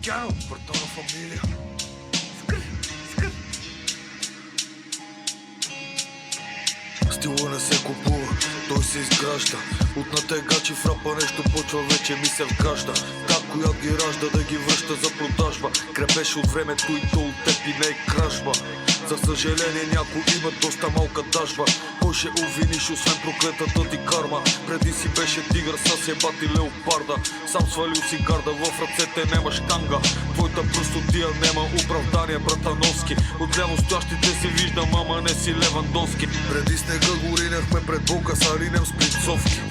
Cristiano, portão da família. Стила не се купува, той се изгражда. От натегачи фрапа нещо почва, вече ми се вгажда. Та, която ги ражда, да ги връща за продажба. Крепеш от времето и то от теб и не е кражба. За съжаление някои имат доста малка дажба. Кой ще увиниш освен проклетата ти карма? Преди си беше тигър, с ебати леопарда. Сам свалил си гарда, в ръцете нема штанга. Твоята простотия нема оправдание, братановски. Отляво стоящите си вижда, мама не си Левандовски. Преди снега го ринахме пред Бока, са ринем с принцовки.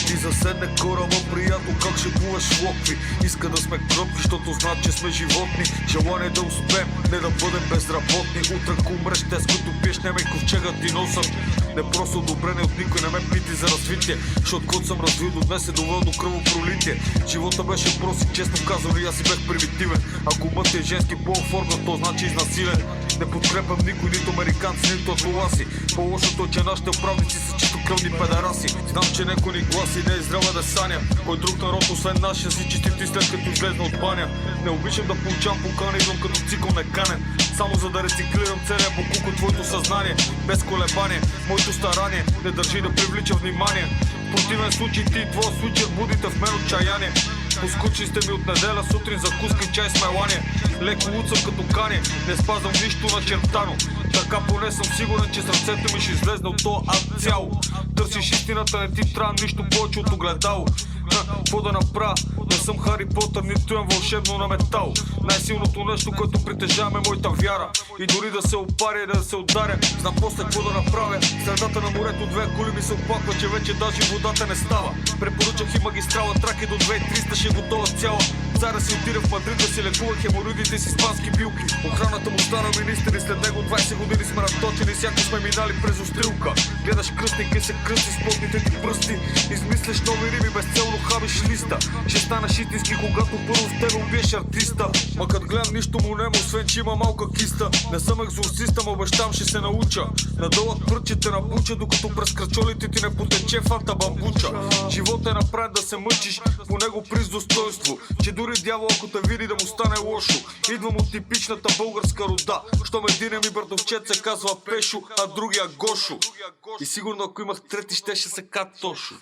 Ти заседне кораба, приятел, как ще плуваш в локви. Иска да сме кротки, защото знаят, че сме животни. Желание да успеем, не да бъдем безработни. Утре ако умреш, те с като пиеш, няма и ковчега ти носят. Не просто одобрение от никой, не ме пити за развитие. Защото код съм развил до днес е довел до кръвопролитие. Живота беше прост и честно казано, и аз си бях примитивен. Ако мът е женски полуформа, то значи изнасилен. Не подкрепям никой, нито американци, нито атласи. По-лошото е, че нашите управници са чисто кръвни педараси. Знам, че некой ни гласи, не е здрава да саня. Кой друг народ освен нашия си чистити след като излезна от баня. Не обичам да получавам покана, идвам като цикъл неканен. Само за да рециклирам целия покук от твоето съзнание. Без колебание, моето старание не държи да привлича внимание. В противен случай ти и твоя случай будите в мен отчаяние. Поскучили сте ми от неделя сутрин закуска и чай с мелание. Леко луцам като кане, не спазвам нищо начертано. Така поне съм сигурен, че сърцето ми ще излезне от то ад цяло. Търсиш истината, не ти трябва нищо повече от огледало. Какво да направя? Не съм Хари Потър, нито имам вълшебно на метал. Най-силното нещо, което притежавам е моята вяра. И дори да се опаря и да се ударя, знам после какво да направя. Средата на морето две коли ми се оплаква, че вече даже водата не става. Препоръчах и магистрала Траки до 2300 ще е готова цяла. Царя си отида в Мадрид да си лекува хемороидите си испански билки. Охраната му стана министър и след него 20 години сме наточени, сякаш сме минали през острилка. Гледаш кръстника и се кръсти с потните ти пръсти. Измисляш нови риби, безцелно хабиш листа. Ще станеш истински, когато първо в тебе убиеш артиста. Ма като гледам нищо му нема, освен че има малка киста. Не съм екзорциста, ма обещам ще се науча. Надолът пръчите набуча, докато през крачолите ти не потече фанта бамбуча. Живот е направен да се мъчиш, по него приз достоинство. Че дори дявол ако те види да му стане лошо. Идвам от типичната българска рода. Щом един ми братовчет се казва Пешо, а другия Гошо. И сигурно ако имах трети щеше се казва Тошо.